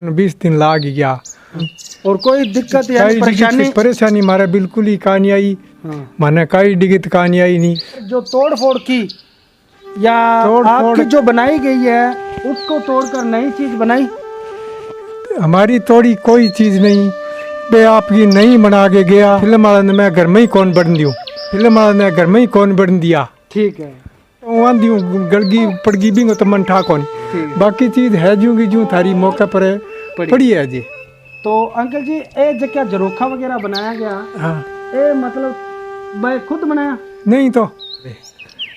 20 दिन लाग गया और कोई दिक्कत या परेशानी मारे बिल्कुल ही कहानी आई। मैंने कई दिक्कत कहानी आई नहीं। जो तोड़ फोड़ की या आपकी जो बनाई गई है उसको तोड़कर नई चीज बनाई, हमारी तोड़ी कोई चीज नहीं। बे आपकी नहीं बना के गया। फिल्म वाला ने मैं घर में ही कौन बढ़ दियो, फिल्म वाला ने घर में ही कौन बढ़ दिया। ठीक है, वहाँ दियो गड़गी पड़गी भी तो मन ठा कौन। बाकी चीज है जूं की जूं थारी मौके पर पड़ी है जी। तो अंकल जी ये जो क्या जरोखा वगैरह बनाया गया, हाँ ये मतलब मैं खुद बनाया नहीं तो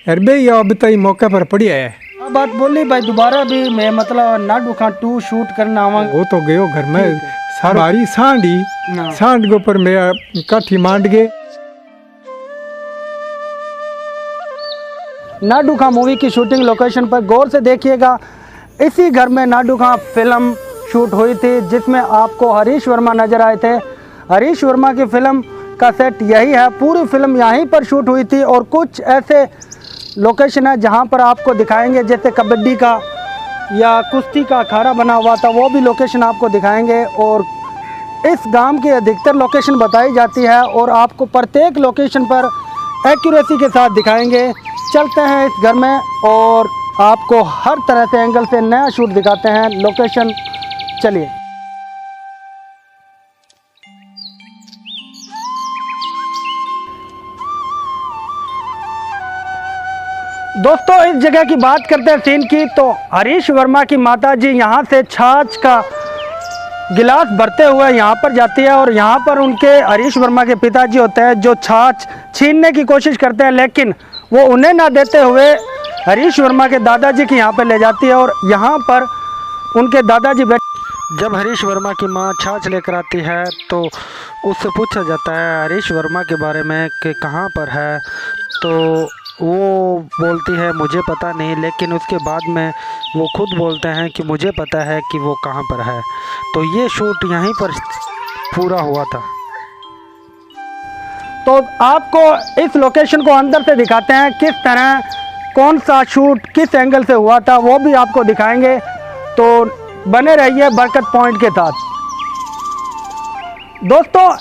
अरबे ही अब तई मौके पर पड़ी है। अब बात बोली भाई दोबारा भी मैं मतलब नाडुखा 2 शूट करना आवा। वो तो गयो घर में सारी सांड के ऊपर मैं काठी मांड गए। नाडुखा मूवी की शूटिंग लोकेशन पर गौर से देखिएगा। इसी घर में नाडुखा फिल्म शूट हुई थी जिसमें आपको हरीश वर्मा नजर आए थे। हरीश वर्मा की फिल्म का सेट यही है, पूरी फिल्म यहीं पर शूट हुई थी। और कुछ ऐसे लोकेशन है जहां पर आपको दिखाएंगे, जैसे कबड्डी का या कुश्ती का अखाड़ा बना हुआ था, वो भी लोकेशन आपको दिखाएंगे। और इस गांव की अधिकतर लोकेशन बताई जाती है और आपको प्रत्येक लोकेशन पर एक्यूरेसी के साथ दिखाएंगे। चलते हैं इस घर में और आपको हर तरह से एंगल से नया शूट दिखाते हैं। लोकेशन चलिए। दोस्तों इस जगह की बात करते हैं सीन की, तो हरीश वर्मा की माता जी यहाँ से छाछ का गिलास भरते हुए यहाँ पर जाती है और यहाँ पर उनके हरीश वर्मा के पिताजी होते हैं जो छाछ छीनने की कोशिश करते हैं, लेकिन वो उन्हें ना देते हुए हरीश वर्मा के दादाजी की यहाँ पर ले जाती है। और यहाँ पर उनके दादाजी जब हरीश वर्मा की माँ छाछ लेकर आती है तो उससे पूछा जाता है हरीश वर्मा के बारे में कि कहाँ पर है, तो वो बोलती है मुझे पता नहीं, लेकिन उसके बाद में वो खुद बोलते हैं कि मुझे पता है कि वो कहाँ पर है। तो ये शूट यहीं पर पूरा हुआ था। तो आपको इस लोकेशन को अंदर से दिखाते हैं, किस तरह कौन सा शूट किस एंगल से हुआ था वो भी आपको दिखाएंगे। तो बने रहिए बरकत पॉइंट के साथ। दोस्तों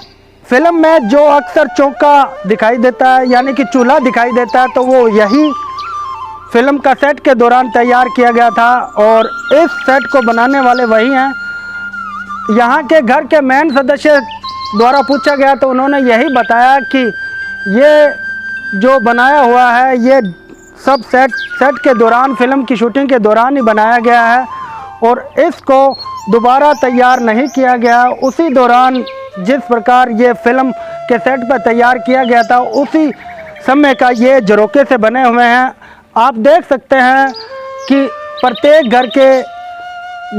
फिल्म में जो अक्सर चौका दिखाई देता है यानी कि चूल्हा दिखाई देता है, तो वो यही फिल्म का सेट के दौरान तैयार किया गया था और इस सेट को बनाने वाले वही हैं। यहाँ के घर के मेन सदस्य द्वारा पूछा गया तो उन्होंने यही बताया कि ये जो बनाया हुआ है ये सब सेट के दौरान, फिल्म की शूटिंग के दौरान ही बनाया गया है और इसको दोबारा तैयार नहीं किया गया। उसी दौरान जिस प्रकार ये फिल्म के सेट पर तैयार किया गया था उसी समय का ये झरोके से बने हुए हैं। आप देख सकते हैं कि प्रत्येक घर के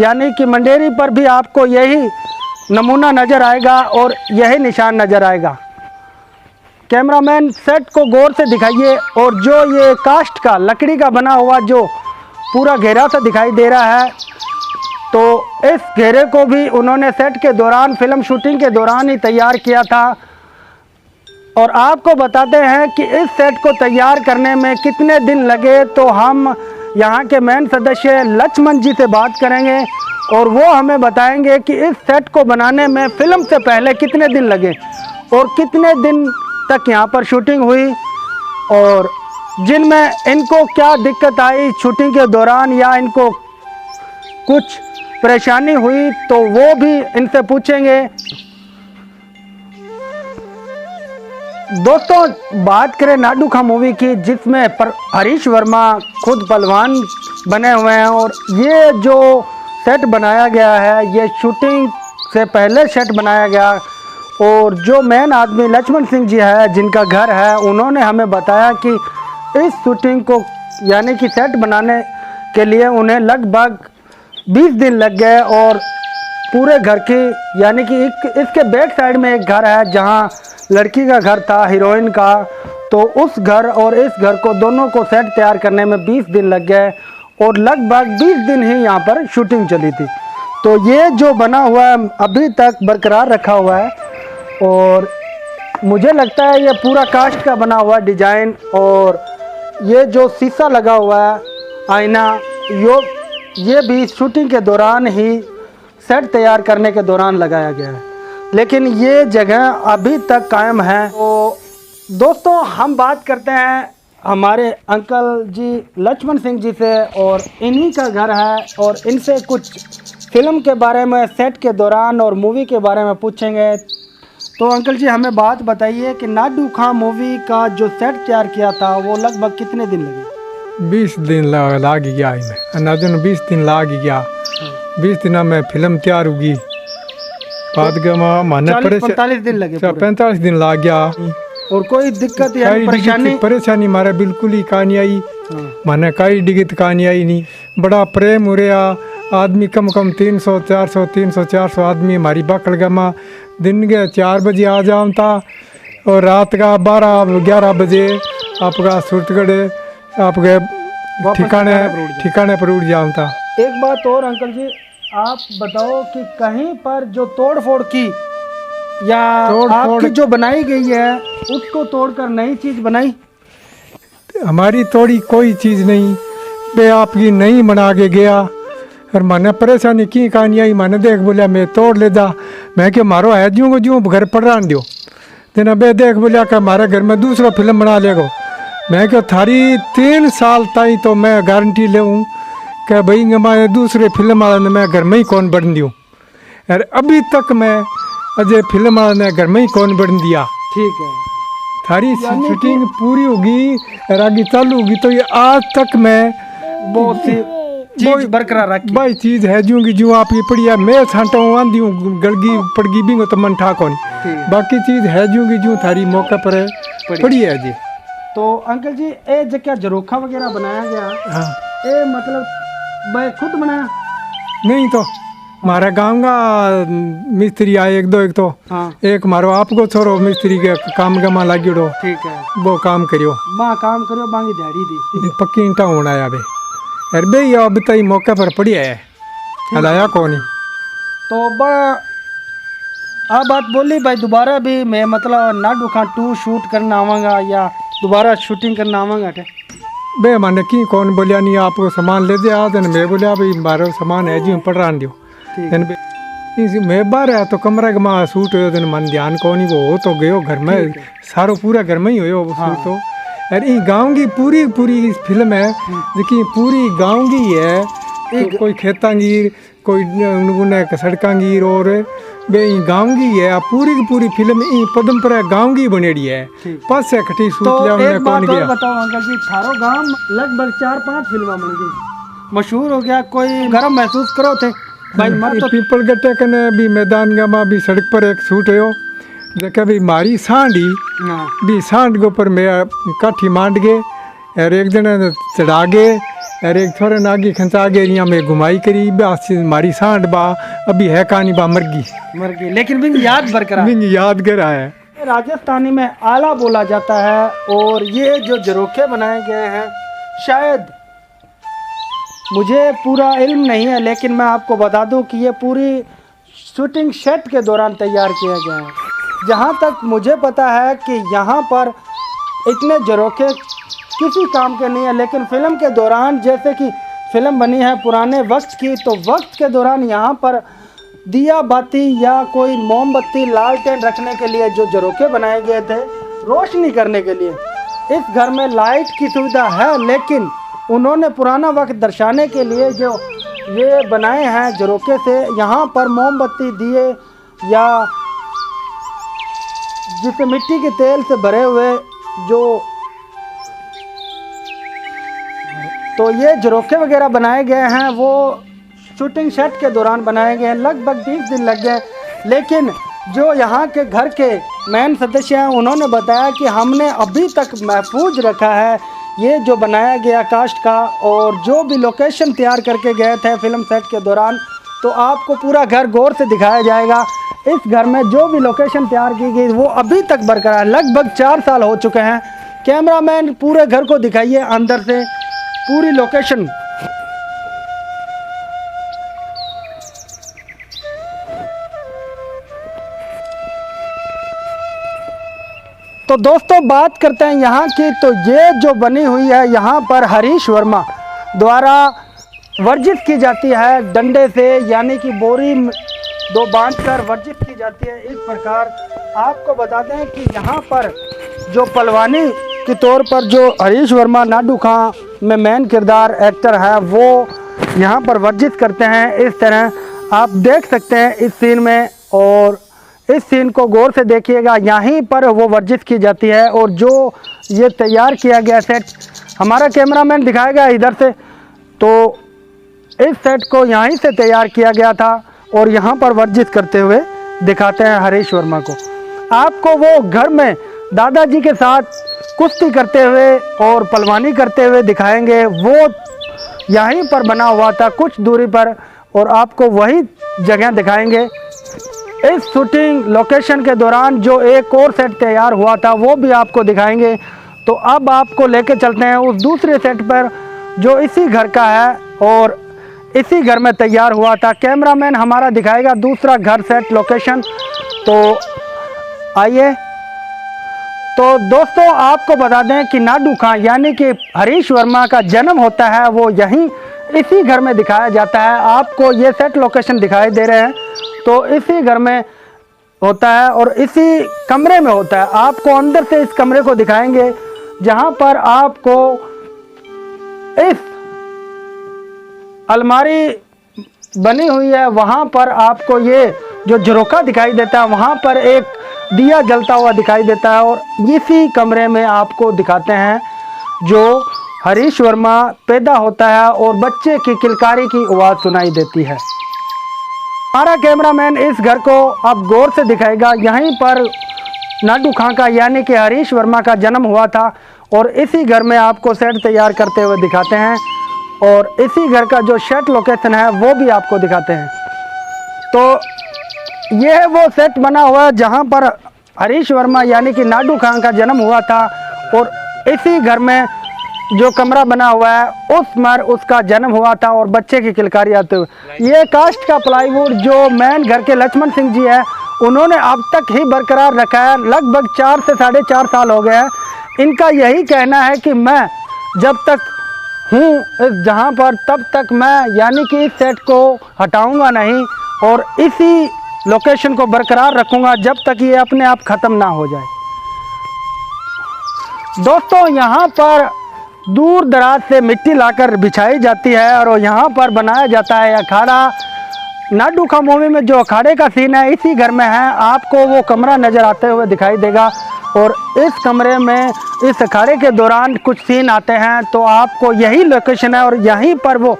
यानी कि मंडेरी पर भी आपको यही नमूना नज़र आएगा और यही निशान नज़र आएगा। कैमरामैन सेट को गौर से दिखाइए और जो ये कास्ट का लकड़ी का बना हुआ जो पूरा घेरा सा दिखाई दे रहा है, तो इस घेरे को भी उन्होंने सेट के दौरान, फिल्म शूटिंग के दौरान ही तैयार किया था। और आपको बताते हैं कि इस सेट को तैयार करने में कितने दिन लगे, तो हम यहाँ के मेन सदस्य लक्ष्मण जी से बात करेंगे और वो हमें बताएंगे कि इस सेट को बनाने में फिल्म से पहले कितने दिन लगे और कितने दिन तक यहाँ पर शूटिंग हुई और जिनमें इनको क्या दिक्कत आई शूटिंग के दौरान या इनको कुछ परेशानी हुई, तो वो भी इनसे पूछेंगे। दोस्तों बात करें नाडुखा मूवी की, जिसमें हरीश वर्मा खुद पहलवान बने हुए हैं और ये जो सेट बनाया गया है ये शूटिंग से पहले सेट बनाया गया। और जो मेन आदमी लक्ष्मण सिंह जी है जिनका घर है, उन्होंने हमें बताया कि इस शूटिंग को यानी कि सेट बनाने के लिए उन्हें लगभग 20 दिन लग गए। और पूरे घर की यानी कि इसके बैक साइड में एक घर है जहां लड़की का घर था, हीरोइन का, तो उस घर और इस घर को दोनों को सेट तैयार करने में 20 दिन लग गए और लगभग 20 दिन ही यहाँ पर शूटिंग चली थी। तो ये जो बना हुआ है अभी तक बरकरार रखा हुआ है और मुझे लगता है ये पूरा कास्ट का बना हुआ डिजाइन। और ये जो शीशा लगा हुआ है आईना, ये भी शूटिंग के दौरान ही सेट तैयार करने के दौरान लगाया गया है, लेकिन ये जगह अभी तक कायम है। तो दोस्तों हम बात करते हैं हमारे अंकल जी लक्ष्मण सिंह जी से, और इन्हीं का घर है और इनसे कुछ फिल्म के बारे में, सेट के दौरान और मूवी के बारे में पूछेंगे। तो अंकल जी हमें बात बताइए कि नाडू खां मूवी का जो सेट तैयार किया था वो लगभग कितने दिन लगे? 20 दिन लाग गया इनमें, अंदाजन 20 दिन लाग गया। 20 दिन में फिल्म तैयार होगी। बाद माने 45 दिन लगे पूरे। 45 दिन लाग गया। और कोई दिक्कत या परेशानी मारे बिल्कुल ही कहानी आई। माने कई दिक्कत कहानी आई नहीं। बड़ा प्रेम हो रहा आदमी, कम 300 400 आदमी हमारी बाकड़ गमा। दिन के 4 बजे आ जाऊँ था और रात का 12-11 बजे आपका सूरतगढ़ आपके ठिकाने पर उड़ जाऊँ था। एक बात और अंकल जी, आप बताओ कि कहीं पर जो तोड़ फोड़ की या आपकी जो बनाई गई है उसको तोड़कर नई चीज बनाई? हमारी तोड़ी कोई चीज़ नहीं, बे आपकी नहीं बना के गया। और मैंने परेशानी की कहानी आई, मैंने देख बोलिया मैं तोड़ लेता। मैं क्या मारो है जूँ घर पर रान दियो देना। बे देख बोलिया कि हमारे घर में दूसरा फिल्म बना लेगो। मैं क्या थारी 3 साल ताई तो मैं गारंटी ले कि भाई मैं दूसरे फिल्म वाला ने मैं घर में ही कौन बढ़ दियूँ। और अभी तक मैं अजय फिल्म वाला ने घर में ही कौन बढ़ दिया। ठीक है, थारी शूटिंग पूरी होगी और आगे चालू होगी। तो ये आज तक मैं बहुत सी चीज बरकरार रखी। भाई चीज़ है जूँ की जूँ आपकी पड़िया मैं छांटा हूँ आंधी हूँ गड़गी पड़गी भी तो मन ठाक होनी। बाकी चीज़ है जूँ की जूँ थारी मौका पर है पड़ी है जी। तो अंकल जी ये जो क्या झरोखा वगैरह बनाया गया, हाँ ये मतलब मैं खुद बनाया? नहीं तो हमारा गाँव का मिस्त्री आए एक तो हाँ। एक मारो आपको छोरो मिस्त्री के काम गमा लागियो। ठीक है, वो काम करियो माँ काम करियो मांगी दिहाड़ी दी पक्की ईंटा होना है अबे। अरे बे ये अब तई मौके पर पड़ी है हलाया कौन। तो आप बात बोली भाई दोबारा भी मैं मतलब नाडू खां 2 शूट करना आवांगा या दोबारा शूटिंग करना आवांगा? बे माने की कौन बोलिया नहीं आपको सामान ले दिया। दिन मैं बोलिया भाई मारो सामान है जी पढ़ दियो। दिन मैं बाहर आया तो कमरा के माँ सूट हो दिन मन ध्यान कौन ही वो हो तो गयो घर में सारो पूरा घर में ही हो सूट। तो अरे गाँव की पूरी फिल्म है जिकी पूरी गाँव की है। तो कोई खेतांगीर कोई सड़कांगीर और बे गाँव की है पूरी की पूरी फिल्म पदमपुरा गाँव की बनेड़ी है। पास से कटी सूट तो एक बात और बताओ अंकल जी, थारो गाँव लगभग 4-5 फिल्में बन गई, मशहूर हो गया, कोई गर्व महसूस करो थे भाई? मत तो पीपल गट्टे कने भी मैदान गा भी सड़क पर एक सूट हो देखा भी मारी सांडी भी सांड के ऊपर मैं काठी मांड गए और एक जने चढ़ा गए और एक थोड़े नागी खंचा गए यहाँ में घुमाई करी बस मारी सांड बा अभी है कहानी बा मर गई लेकिन बिंग याद बरकरार यादगार है। राजस्थानी में आला बोला जाता है और ये जो झरोखे बनाए गए हैं शायद मुझे पूरा इल्म नहीं है, लेकिन मैं आपको बता दूं कि ये पूरी शूटिंग सेट के दौरान तैयार किया गया है। जहाँ तक मुझे पता है कि यहाँ पर इतने झरोखे किसी काम के नहीं है, लेकिन फिल्म के दौरान जैसे कि फिल्म बनी है पुराने वक्त की, तो वक्त के दौरान यहाँ पर दिया बाती या कोई मोमबत्ती लालटेन रखने के लिए जो झरोखे बनाए गए थे रोशनी करने के लिए। इस घर में लाइट की सुविधा है, लेकिन उन्होंने पुराना वक्त दर्शाने के लिए जो ये बनाए हैं झरोखे से, यहाँ पर मोमबत्ती दिए या जिसे मिट्टी के तेल से भरे हुए जो तो ये झरोखे वगैरह बनाए गए हैं वो शूटिंग सेट के दौरान बनाए गए हैं। लगभग 20 दिन लग गए, लेकिन जो यहाँ के घर के मेन सदस्य हैं उन्होंने बताया कि हमने अभी तक महफूज रखा है ये जो बनाया गया कास्ट का, और जो भी लोकेशन तैयार करके गए थे फिल्म सेट के दौरान, तो आपको पूरा घर गौर से दिखाया जाएगा। इस घर में जो भी लोकेशन तैयार की गई वो अभी तक बरकरार, लगभग 4 साल हो चुके हैं। कैमरामैन पूरे घर को दिखाइए अंदर से पूरी लोकेशन। तो दोस्तों बात करते हैं यहाँ की, तो ये जो बनी हुई है यहाँ पर हरीश वर्मा द्वारा वर्जिश की जाती है डंडे से, यानी कि बोरी दो बांधकर वर्जिश की जाती है। इस प्रकार आपको बता दें कि यहाँ पर जो पहलवानी के तौर पर जो हरीश वर्मा नाडू खां में मेन किरदार एक्टर है, वो यहाँ पर वर्जिश करते हैं। इस तरह आप देख सकते हैं इस सीन में, और इस सीन को गौर से देखिएगा। यहीं पर वो वर्जिश की जाती है, और जो ये तैयार किया गया सेट हमारा कैमरामैन दिखाएगा इधर से, तो इस सेट को यहीं से तैयार किया गया था और यहाँ पर वर्जिश करते हुए दिखाते हैं हरीश वर्मा को। आपको वो घर में दादाजी के साथ कुश्ती करते हुए और पहलवानी करते हुए दिखाएंगे। वो यहीं पर बना हुआ था कुछ दूरी पर, और आपको वही जगह दिखाएंगे। इस शूटिंग लोकेशन के दौरान जो एक और सेट तैयार हुआ था वो भी आपको दिखाएंगे। तो अब आपको लेके चलते हैं उस दूसरे सेट पर जो इसी घर का है और इसी घर में तैयार हुआ था। कैमरामैन हमारा दिखाएगा दूसरा घर सेट लोकेशन, तो आइए। तो दोस्तों आपको बता दें कि नाडू खां यानी कि हरीश वर्मा का जन्म होता है वो यहीं इसी घर में दिखाया जाता है। आपको ये सेट लोकेशन दिखाई दे रहे हैं, तो इसी घर में होता है और इसी कमरे में होता है। आपको अंदर से इस कमरे को दिखाएंगे जहां पर आपको इस अलमारी बनी हुई है, वहां पर आपको ये जो झरोखा दिखाई देता है, वहां पर एक दिया जलता हुआ दिखाई देता है। और इसी कमरे में आपको दिखाते हैं जो हरीश वर्मा पैदा होता है और बच्चे की किलकारी की आवाज़ सुनाई देती है। हमारा कैमरामैन इस घर को अब गौर से दिखाएगा। यहीं पर नाडू खां का यानी कि हरीश वर्मा का जन्म हुआ था, और इसी घर में आपको सेट तैयार करते हुए दिखाते हैं, और इसी घर का जो सेट लोकेशन है वो भी आपको दिखाते हैं। तो ये है वो सेट बना हुआ जहां पर हरीश वर्मा यानी कि नाडू खां का जन्म हुआ था, और इसी घर में जो कमरा बना हुआ है उसमें उसका जन्म हुआ था और बच्चे की किलकारी आते हुए। ये कास्ट का प्लाईवुड जो मैन घर के लक्ष्मण सिंह जी है उन्होंने अब तक ही बरकरार रखा है। लगभग 4 से 4.5 साल हो गए हैं। इनका यही कहना है कि मैं जब तक हूँ इस जहाँ पर तब तक मैं यानी कि इस सेट को हटाऊंगा नहीं और इसी लोकेशन को बरकरार रखूंगा जब तक ये अपने आप ख़त्म ना हो जाए। दोस्तों यहाँ पर दूर दराज से मिट्टी लाकर बिछाई जाती है और यहाँ पर बनाया जाता है अखाड़ा। नाडू खां मूवी में जो अखाड़े का सीन है इसी घर में है। आपको वो कमरा नज़र आते हुए दिखाई देगा, और इस कमरे में इस अखाड़े के दौरान कुछ सीन आते हैं, तो आपको यही लोकेशन है और यहीं पर वो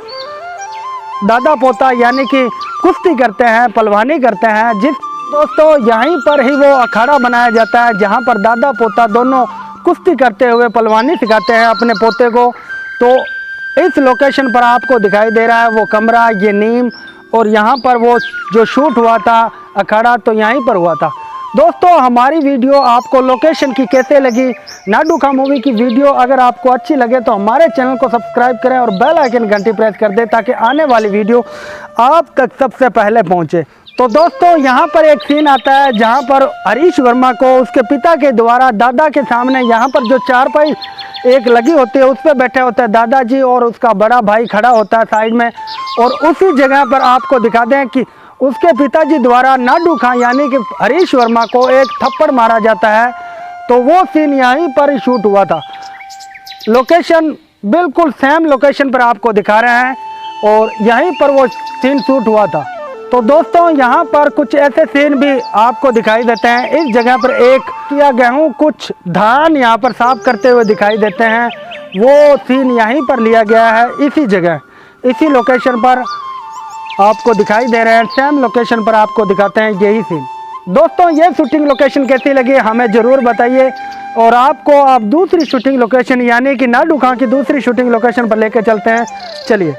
दादा पोता यानी कि कुश्ती करते हैं, पहलवानी करते हैं। दोस्तों यहीं पर ही वो अखाड़ा बनाया जाता है जहाँ पर दादा पोता दोनों कुश्ती करते हुए पहलवानी सिखाते हैं अपने पोते को। तो इस लोकेशन पर आपको दिखाई दे रहा है वो कमरा, ये नीम, और यहाँ पर वो जो शूट हुआ था अखाड़ा तो यहीं पर हुआ था। दोस्तों हमारी वीडियो आपको लोकेशन की कैसे लगी, नाडू खां मूवी की वीडियो अगर आपको अच्छी लगे तो हमारे चैनल को सब्सक्राइब करें और बेल आइकन घंटी प्रेस कर दें ताकि आने वाली वीडियो आप तक सबसे पहले पहुंचे। तो दोस्तों यहाँ पर एक सीन आता है जहाँ पर हरीश वर्मा को उसके पिता के द्वारा दादा के सामने यहाँ पर जो चारपाई एक लगी होती है उस पर बैठे होते हैं दादाजी और उसका बड़ा भाई खड़ा होता है साइड में, और उसी जगह पर आपको दिखा दें कि उसके पिताजी द्वारा नाडू खां यानी कि हरीश वर्मा को एक थप्पड़ मारा जाता है। तो वो सीन यहीं पर ही शूट हुआ था। लोकेशन बिल्कुल सेम लोकेशन पर आपको दिखा रहे हैं और यहीं पर वो सीन शूट हुआ था। तो दोस्तों यहाँ पर कुछ ऐसे सीन भी आपको दिखाई देते हैं। इस जगह पर एक या गेहूँ कुछ धान यहाँ पर साफ करते हुए दिखाई देते हैं, वो सीन यहीं पर लिया गया है। इसी जगह इसी लोकेशन पर आपको दिखाई दे रहे हैं, सेम लोकेशन पर आपको दिखाते हैं यही सीन। दोस्तों ये शूटिंग लोकेशन कैसी लगी हमें ज़रूर बताइए, और आपको आप दूसरी शूटिंग लोकेशन यानी कि नाडू खां की दूसरी शूटिंग लोकेशन पर लेकर चलते हैं। चलिए।